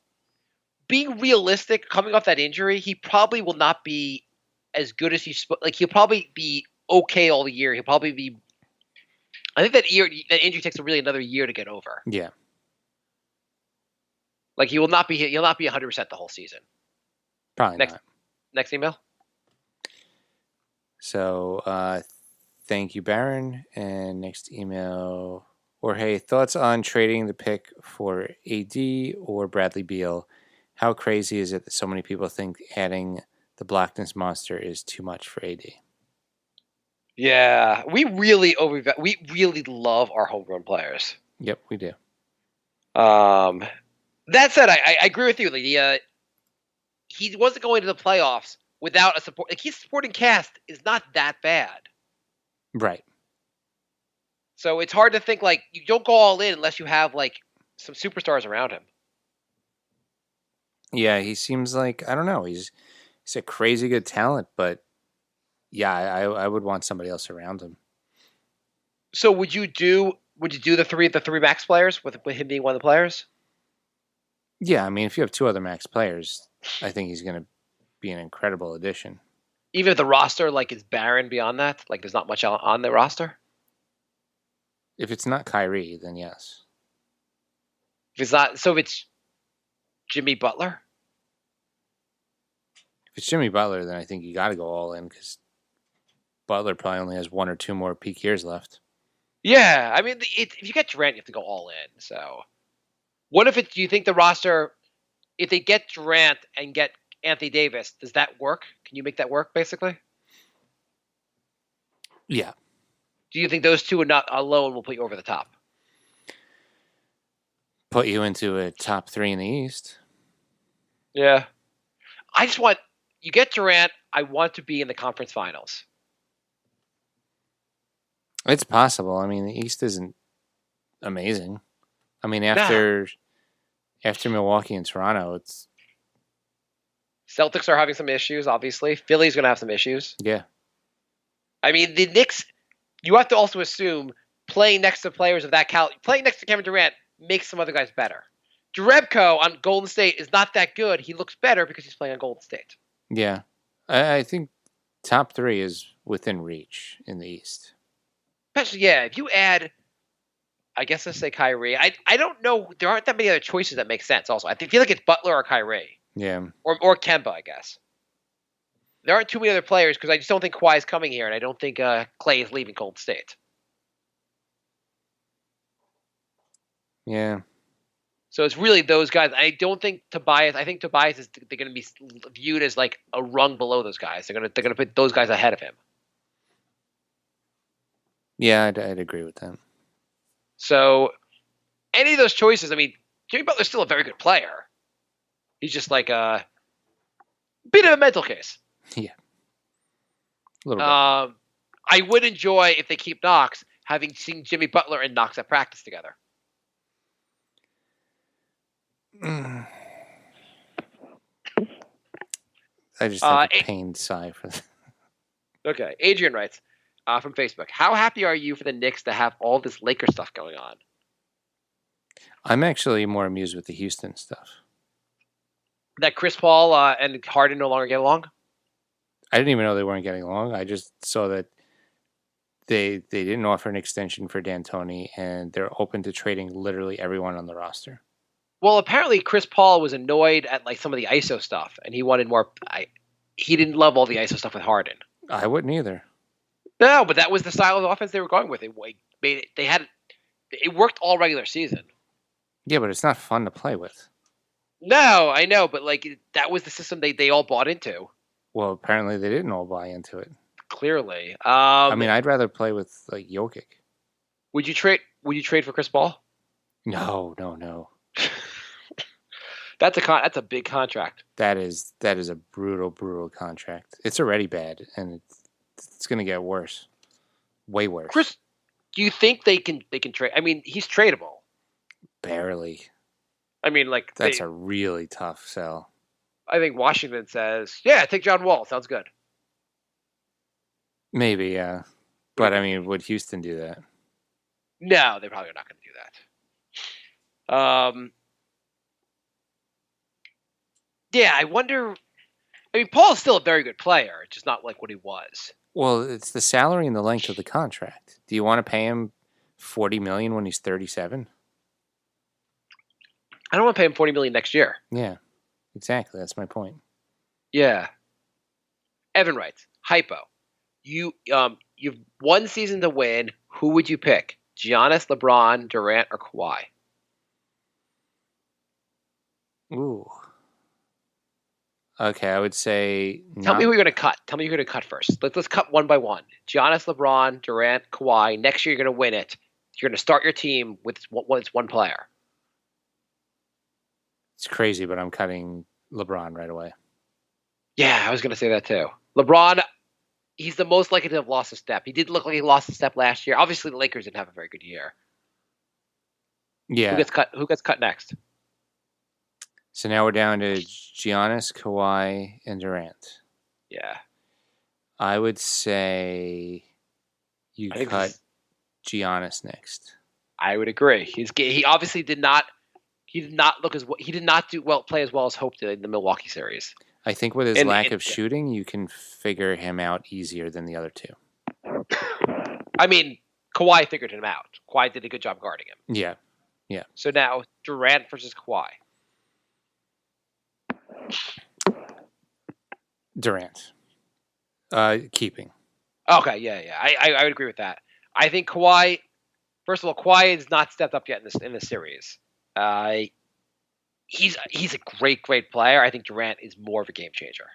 Being realistic, coming off that injury, he probably will not be as good as he's he'll probably be okay all the year. He'll probably be. I think that injury takes another year to get over. Yeah. He'll not be 100% the whole season. Probably not. Next email. So, thank you, Baron. And next email. Jorge, thoughts on trading the pick for AD or Bradley Beal? How crazy is it that so many people think adding the Blackness Monster is too much for AD? Yeah, we really love our homegrown players. Yep, we do. That said, I agree with you. He wasn't going to the playoffs without a support. His supporting cast is not that bad. Right. So it's hard to think you don't go all in unless you have some superstars around him. Yeah, he seems like, I don't know, he's a crazy good talent, but yeah, I would want somebody else around him. So would you do the three max players with him being one of the players? Yeah, I mean, if you have 2 other max players, I think he's going to be an incredible addition. Even if the roster is barren beyond that, there's not much on the roster. If it's not Kyrie, then yes. If it's not, so if it's Jimmy Butler. If it's Jimmy Butler, then I think you got to go all in because Butler probably only has 1 or 2 more peak years left. Yeah, I mean, if you get Durant, you have to go all in. So, what if do you think the roster, if they get Durant and get Anthony Davis, does that work? Can you make that work, basically? Yeah. Do you think those two alone will put you over the top? Put you into a top 3 in the East. Yeah. I just want, you get Durant, I want to be in the conference finals. It's possible. I mean, the East isn't amazing. I mean, after Milwaukee and Toronto, it's... Celtics are having some issues, obviously. Philly's going to have some issues. Yeah. I mean, the Knicks, you have to also assume playing next to players of that caliber, playing next to Kevin Durant makes some other guys better. Jerebko on Golden State is not that good. He looks better because he's playing on Golden State. Yeah. I think top 3 is within reach in the East. Especially, yeah, if you add, I guess let's say Kyrie. I don't know. There aren't that many other choices that make sense also. I feel like it's Butler or Kyrie. Yeah. Or Kemba, I guess. there aren't too many other players because I just don't think Kawhi is coming here, and I don't think Clay is leaving Golden State. Yeah. So it's really those guys. I don't think Tobias. I think Tobias is they're going to be viewed as like a rung below those guys. They're going to put those guys ahead of him. Yeah, I'd agree with that. So any of those choices, I mean, Jimmy Butler's still a very good player. He's just like a bit of a mental case. Yeah. A little bit. I would enjoy if they keep Knox having seen Jimmy Butler and Knox at practice together. I just have a pained sigh for that. Okay. Adrian writes from Facebook, how happy are you for the Knicks to have all this Lakers stuff going on? I'm actually more amused with the Houston stuff. That Chris Paul and Harden no longer get along? I didn't even know they weren't getting along. I just saw that they didn't offer an extension for D'Antoni, and they're open to trading literally everyone on the roster. Well, apparently Chris Paul was annoyed at like some of the ISO stuff, and he wanted more. He didn't love all the ISO stuff with Harden. I wouldn't either. No, but that was the style of offense they were going with. It worked all regular season. Yeah, but it's not fun to play with. No, I know, but like that was the system they all bought into. Well, apparently they didn't all buy into it. Clearly, I mean, I'd rather play with like Jokic. Would you trade for Chris Paul? No. That's a big contract. That is a brutal contract. It's already bad, and it's going to get worse, way worse. Chris, do you think they can trade? I mean, he's tradable. Barely. I mean, like that's a really tough sell. I think Washington says, "Yeah, take John Wall. Sounds good." Maybe, yeah, but I mean, would Houston do that? No, they're probably not going to do that. Yeah, I wonder. I mean, Paul's still a very good player, just not like what he was. Well, it's the salary and the length of the contract. Do you want to pay him $40 million when he's 37? I don't want to pay him $40 million next year. Yeah, exactly. That's my point. Yeah. Evan writes, hypo. You've one season to win. Who would you pick? Giannis, LeBron, Durant, or Kawhi? Ooh. Okay, I would say. Tell me who you're going to cut. Tell me who you're going to cut first. Let's cut one by one. Giannis, LeBron, Durant, Kawhi. Next year you're going to win it. You're going to start your team with one player. It's crazy, but I'm cutting LeBron right away. Yeah, I was going to say that too. LeBron, he's the most likely to have lost a step. He did look like he lost a step last year. Obviously, the Lakers didn't have a very good year. Yeah. Who gets cut next? So now we're down to Giannis, Kawhi, and Durant. Yeah. I would say you cut Giannis next. I would agree. He obviously did not play as well as hoped in the Milwaukee series. I think with his lack of shooting, you can figure him out easier than the other two. I mean, Kawhi figured him out. Kawhi did a good job guarding him. Yeah. So now Durant versus Kawhi. Durant. Keeping. Okay, yeah. I would agree with that. I think Kawhi. First of all, Kawhi has not stepped up yet in this series. He's a great player. I think Durant is more of a game changer.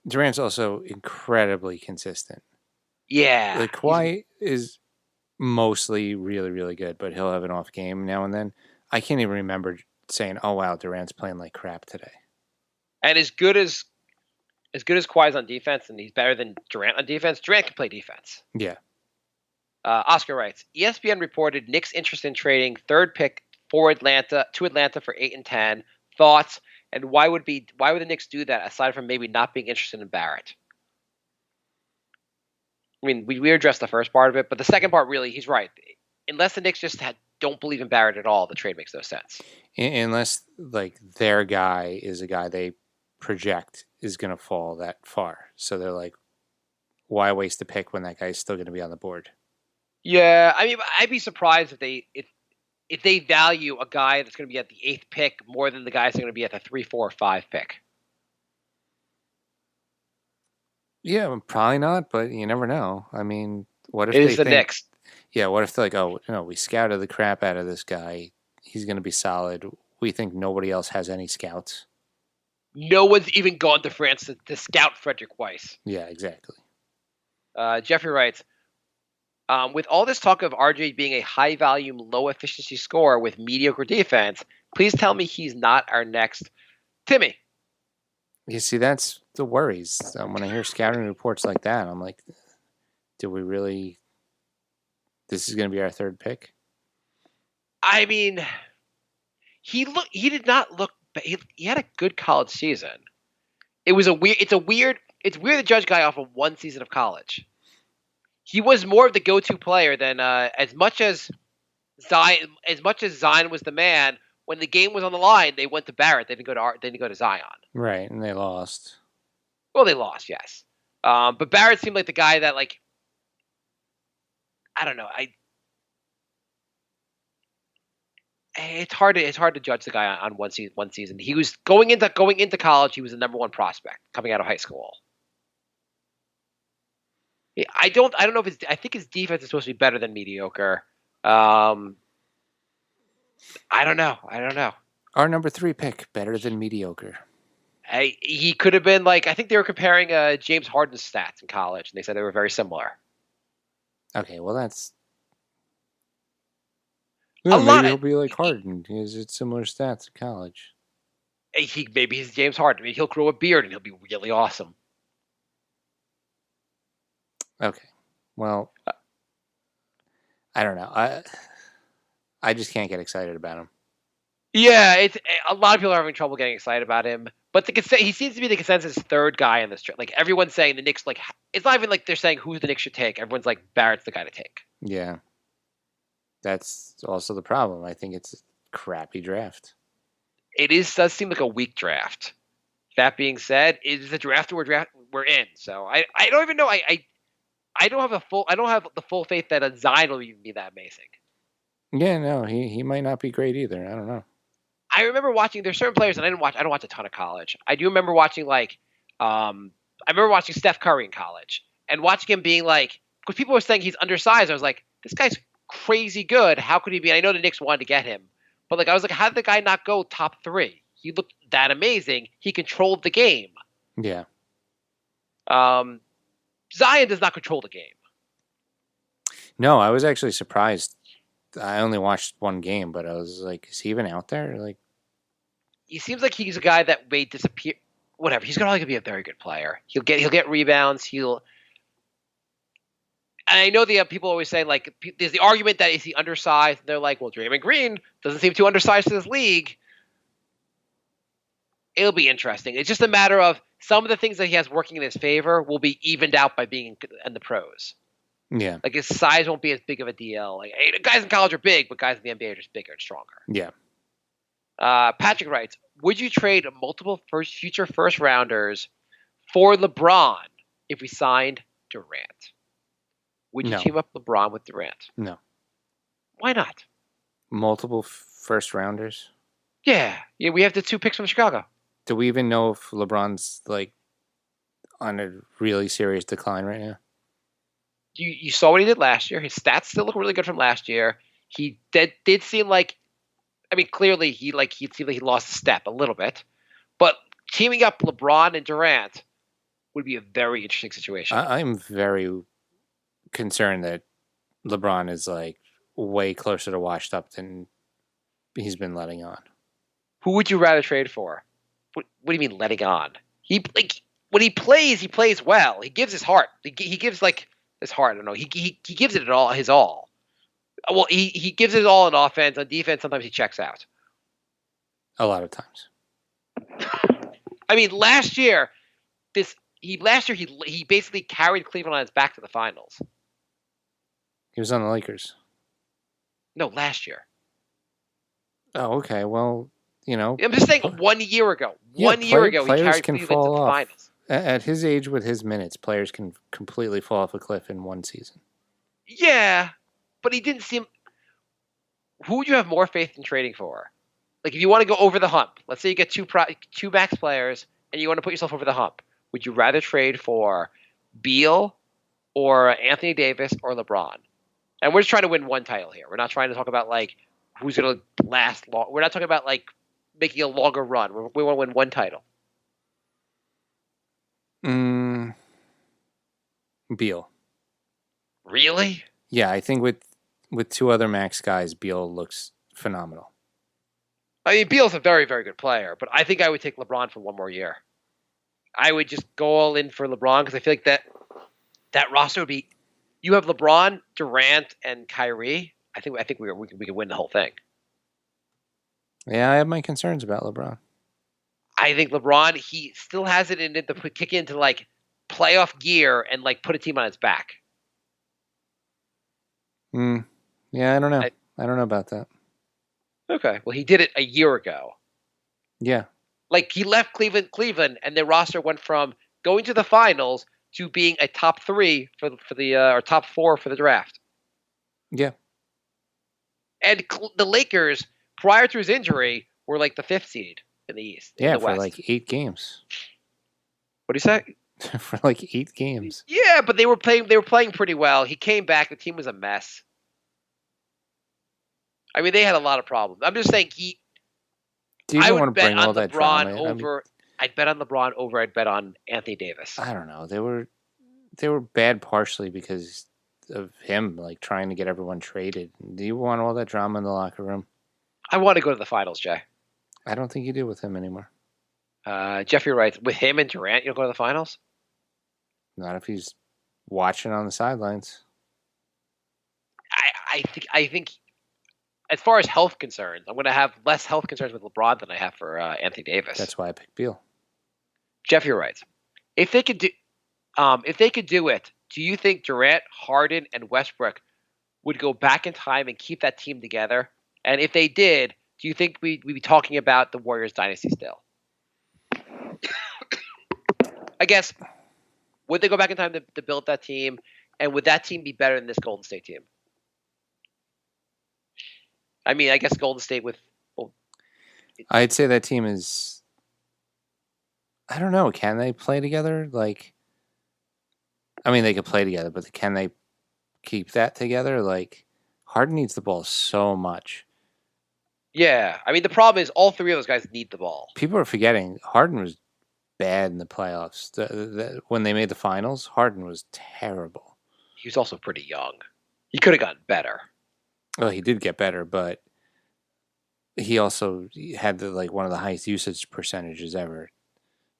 Durant's also incredibly consistent. Yeah. Like Kawhi is mostly really, really good, but he'll have an off game now and then. I can't even remember saying, "Oh wow, Durant's playing like crap today." And as good as Kawhi's on defense, and he's better than Durant on defense, Durant can play defense. Yeah. Oscar writes, ESPN reported Knicks' interest in trading third pick to Atlanta for 8 and 10. Thoughts, and why would the Knicks do that aside from maybe not being interested in Barrett? I mean, we addressed the first part of it, but the second part, really, he's right. Unless the Knicks just don't believe in Barrett at all, the trade makes no sense. Unless like their guy is a guy they project is going to fall that far, so they're like, why waste a pick when that guy's still going to be on the board? Yeah, I mean, I'd be surprised if they value a guy that's going to be at the 8th pick more than the guys that are going to be at the 3, 4, or 5 pick. Yeah, probably not, but you never know. I mean, what if It they is the think? Knicks. Yeah, what if they're like, oh, we scouted the crap out of this guy. He's going to be solid. We think nobody else has any scouts. No one's even gone to France to scout Frederick Weiss. Yeah, exactly. Jeffrey writes, with all this talk of RJ being a high volume, low efficiency scorer with mediocre defense, please tell me he's not our next Timmy. You see, that's the worries. When I hear scouting reports like that, I'm like, do we really? This is going to be our third pick? I mean, he did not look. He had a good college season. It's weird to judge a guy off of one season of college. He was more of the go-to player than as much as Zion was the man. When the game was on the line, they went to Barrett. They didn't go to Zion. Right, and they lost. Well, they lost, yes. But Barrett seemed like the guy that, like, I don't know. It's hard to judge the guy on one season. He was going into college. He was the number one prospect coming out of high school. I don't know if I think his defense is supposed to be better than mediocre. I don't know. Our number 3 pick, better than mediocre. He could have been like, I think they were comparing James Harden's stats in college, and they said they were very similar. Okay, well that's Maybe he'll be like Harden. He has similar stats in college. Maybe he's James Harden. Maybe he'll grow a beard and he'll be really awesome. Okay, well, I don't know. I just can't get excited about him. Yeah, it's a lot of people are having trouble getting excited about him, but he seems to be the consensus third guy in this trade. Like everyone's saying the Knicks, like it's not even like they're saying who the Knicks should take. Everyone's like Barrett's the guy to take. Yeah, that's also the problem. I think it's a crappy draft. Does seem like a weak draft. That being said, it is a draft we're in. So I don't even know. I don't have the full faith that Zion will even be that amazing. Yeah, no, he might not be great either. I don't know. I remember watching. There's certain players that I don't watch a ton of college. I do remember watching I remember watching Steph Curry in college and watching him being like, because people were saying he's undersized. I was like, this guy's crazy good. How could he be? I know the Knicks wanted to get him, but like I was like, how did the guy not go top 3? He looked that amazing. He controlled the game. Yeah. Zion does not control the game. No, I was actually surprised. I only watched one game, but I was like, is he even out there? Like, he seems like he's a guy that may disappear. Whatever. He's going to be a very good player. He'll get rebounds. And I know the people always say, like, there's the argument that is he undersized? And they're like, well, Draymond Green doesn't seem too undersized to this league. It'll be interesting. It's just a matter of some of the things that he has working in his favor will be evened out by being in the pros. Yeah. Like his size won't be as big of a deal. Like guys in college are big, but guys in the NBA are just bigger and stronger. Yeah. Patrick writes, would you trade multiple future first rounders for LeBron if we signed Durant? Would you team up LeBron with Durant? No. Why not? Multiple first rounders? Yeah. We have the 2 picks from Chicago. Do we even know if LeBron's like on a really serious decline right now? You saw what he did last year. His stats still look really good from last year. He did seem like, I mean, clearly he seemed like he lost a step a little bit. But teaming up LeBron and Durant would be a very interesting situation. I'm very concerned that LeBron is like way closer to washed up than he's been letting on. Who would you rather trade for? What do you mean letting on? When he plays well. He gives his heart. He gives like his heart. I don't know. He gives it all. His all. Well, he gives it all in offense. On defense, sometimes he checks out. A lot of times. I mean, last year he basically carried Cleveland on his back to the finals. He was on the Lakers. No, last year. Oh, okay. Well, I'm just saying 1 year ago. Yeah, 1 year ago, he players carried can Cleveland fall to the off. finals. At his age, with his minutes, players can completely fall off a cliff in one season. Yeah, but he didn't seem. Who would you have more faith in trading for? Like, if you want to go over the hump, let's say you get two max players, and you want to put yourself over the hump. Would you rather trade for Beal or Anthony Davis or LeBron. And we're just trying to win one title here. We're not trying to talk about like who's going to last long. We're not talking about like making a longer run. We want to win one title. Beal. Really? Yeah, I think with two other max guys, Beal looks phenomenal. I mean, Beal's a very, very good player, but I think I would take LeBron for one more year. I would just go all in for LeBron because I feel like that roster would be. You have LeBron, Durant, and Kyrie. I think we can win the whole thing. Yeah, I have my concerns about LeBron. I think LeBron, he still has it in it to kick into like playoff gear and like put a team on his back. Yeah, I don't know. I don't know about that. Okay, well, he did it a year ago. Yeah. Like he left Cleveland, and their roster went from going to the finals to being a top 3 for the or top 4 for the draft. Yeah. And the Lakers, prior to his injury, were like the 5th seed in the East. Yeah, in the for West. like 8 games. What do you say? For like 8 games. Yeah, but they were playing pretty well. He came back. The team was a mess. I mean, they had a lot of problems. I'm just saying Do you I even would want to bet bring on all that LeBron drama in? over. I'd bet on LeBron over. I'd bet on Anthony Davis. I don't know. They were bad partially because of him like trying to get everyone traded. Do you want all that drama in the locker room? I want to go to the finals, Jay. I don't think you do with him anymore. Jeffrey writes, with him and Durant, you'll go to the finals? Not if he's watching on the sidelines. I think as far as health concerns, I'm going to have less health concerns with LeBron than I have for Anthony Davis. That's why I picked Beal. Jeffrey writes, if they could do it, do you think Durant, Harden, and Westbrook would go back in time and keep that team together? And if they did, do you think we'd be talking about the Warriors dynasty still? I guess, would they go back in time to build that team? And would that team be better than this Golden State team? I mean, I guess Golden State with... Well, I'd say that team is... I don't know. Can they play together? Like, I mean, they could play together, but can they keep that together? Like, Harden needs the ball so much. yeah. I mean, the problem is all 3 of those guys need the ball. People are forgetting Harden was bad in the playoffs. When they made the finals, Harden was terrible. He was also pretty young. He could have gotten better. Well, he did get better, but he also had one of the highest usage percentages ever.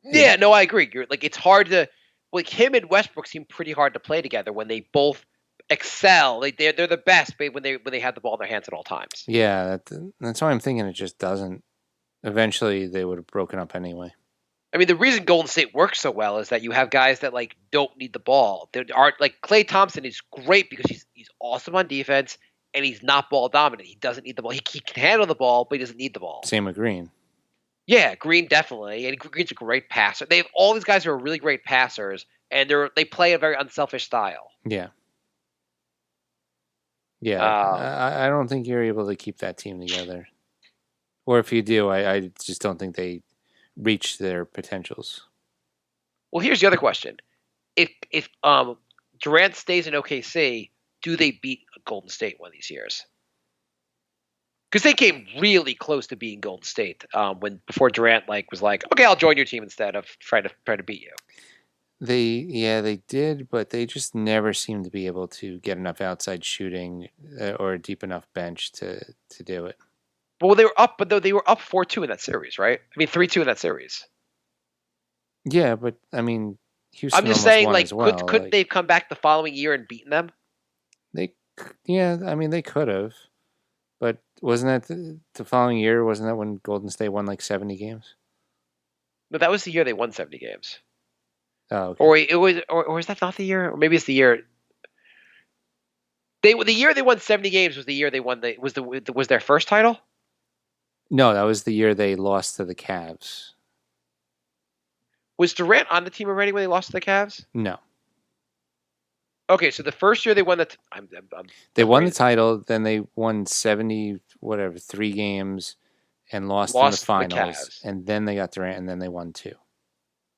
Yeah, no, I agree. It's hard to him and Westbrook seem pretty hard to play together when they both excel. They're the best when they have the ball in their hands at all times. Yeah, that's why I'm thinking it just doesn't. Eventually, they would have broken up anyway. I mean, the reason Golden State works so well is that you have guys that don't need the ball. There are Klay Thompson is great because he's awesome on defense. And he's not ball dominant. He doesn't need the ball. He can handle the ball, but he doesn't need the ball. Same with Green. Yeah, Green definitely. And Green's a great passer. They have all these guys who are really great passers, and they play a very unselfish style. Yeah. Yeah. I don't think you're able to keep that team together. Or if you do, I just don't think they reach their potentials. Well, here's the other question. If Durant stays in OKC, do they beat Golden State one of these years? Because they came really close to being Golden State before Durant was like, okay, I'll join your team instead of trying to beat you. They did, but they just never seemed to be able to get enough outside shooting or a deep enough bench to do it. Well, they were up, but they were up 4-2 in that series, right? I mean, 3-2 in that series. Yeah, but I mean, Houston. I'm just saying, as well. Couldn't they have come back the following year and beaten them? I mean, they could have, but wasn't that the following year? Wasn't that when Golden State won 70 games? No, that was the year they won 70 games. Oh, okay. Or is that not the year? Or maybe it's the year. The year they won 70 games was the year they won was their first title. No, that was the year they lost to the Cavs. Was Durant on the team already when they lost to the Cavs? No. Okay, so the first year they won they won the title, then they won 3 games and lost in the finals, and then they got Durant, and then they won 2.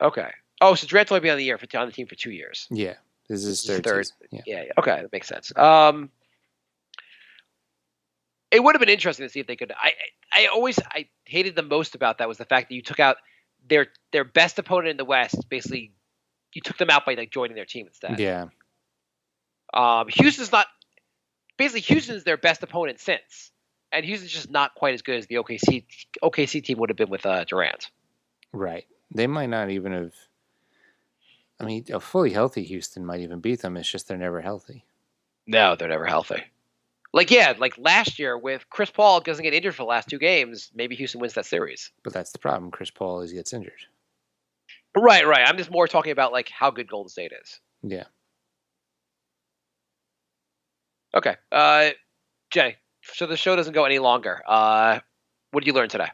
Okay. Oh, so Durant's only been on the team for 2 years. Yeah, this is his This is third season. Yeah. Okay, that makes sense. It would have been interesting to see if they could. I hated the most about that was the fact that you took out their best opponent in the West. Basically, you took them out by like joining their team instead. Yeah. Houston's not. Basically, Houston's their best opponent since, and Houston's just not quite as good as the OKC team would have been with Durant. Right. They might not even have. I mean, a fully healthy Houston might even beat them. It's just they're never healthy. No, they're never healthy. Like last year with Chris Paul doesn't get injured for the last 2 games, maybe Houston wins that series. But that's the problem. Chris Paul always gets injured. Right. I'm just more talking about like how good Golden State is. Yeah. Okay. Jay, so the show doesn't go any longer. What did you learn today?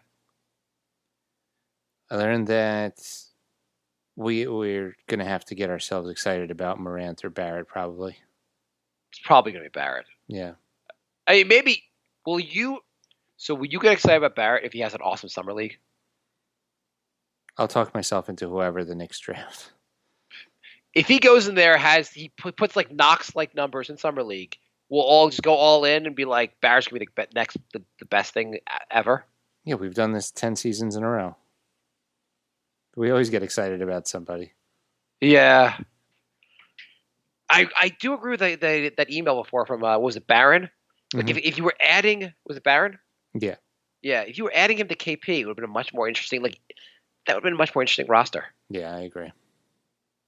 I learned that we're going to have to get ourselves excited about Morant or Barrett, probably. It's probably going to be Barrett. Yeah. I mean, maybe will you get excited about Barrett if he has an awesome summer league? I'll talk myself into whoever the Knicks draft. If he goes in there, puts like Knox like numbers in summer league, we'll all just go all in and be like, Barrett's gonna be the best thing ever. Yeah, we've done this 10 seasons in a row. We always get excited about somebody. Yeah, I do agree with that email before from was it Barron? Like if you were adding, was it Barron? Yeah. Yeah, if you were adding him to KP, it would have been a much more interesting. Like that would have been a much more interesting roster. Yeah, I agree.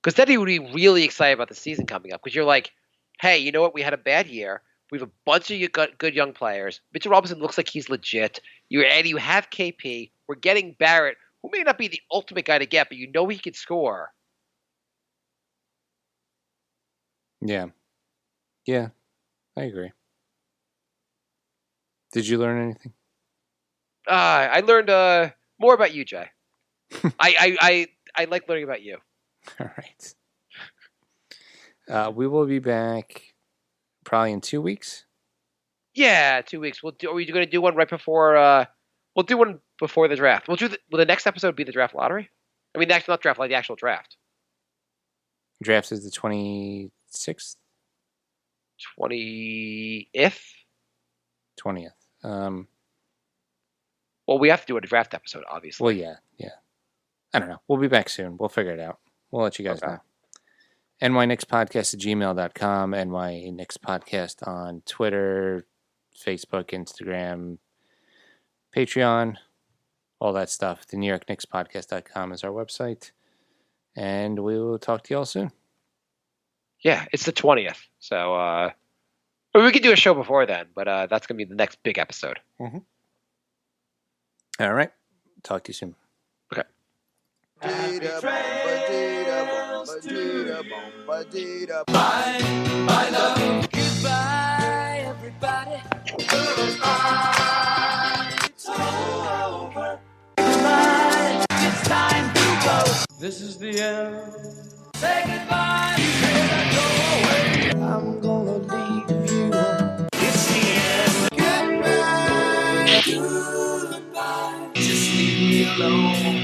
Because then he would be really excited about the season coming up. Because you're like, hey, you know what? We had a bad year. We have a bunch of good young players. Mitchell Robinson looks like he's legit. You have KP. We're getting Barrett, who may not be the ultimate guy to get, but you know he could score. Yeah. Yeah, I agree. Did you learn anything? I learned more about you, Jay. I like learning about you. All right. We will be back probably in 2 weeks. Yeah, 2 weeks. Are we going to do one right before? We'll do one before the draft. Will the next episode be the draft lottery? I mean, not draft, like the actual draft. Draft is the 26th? 20th? 20th. Well, we have to do a draft episode, obviously. Well, yeah. I don't know. We'll be back soon. We'll figure it out. We'll let you guys know. nyknickspodcast@gmail.com, nyknickspodcast on Twitter, Facebook, Instagram, Patreon, all that stuff. The NewYorkKnicksPodcast.com is our website. And we will talk to you all soon. Yeah, it's the 20th. So we could do a show before then, but that's going to be the next big episode. Mm-hmm. All right. Talk to you soon. Okay. My love. Goodbye, everybody. Goodbye. It's over. Goodbye. It's time to go. This is the end. Say goodbye. You better go away. I'm gonna leave you. It's the end. Goodbye. Goodbye. Just leave me alone.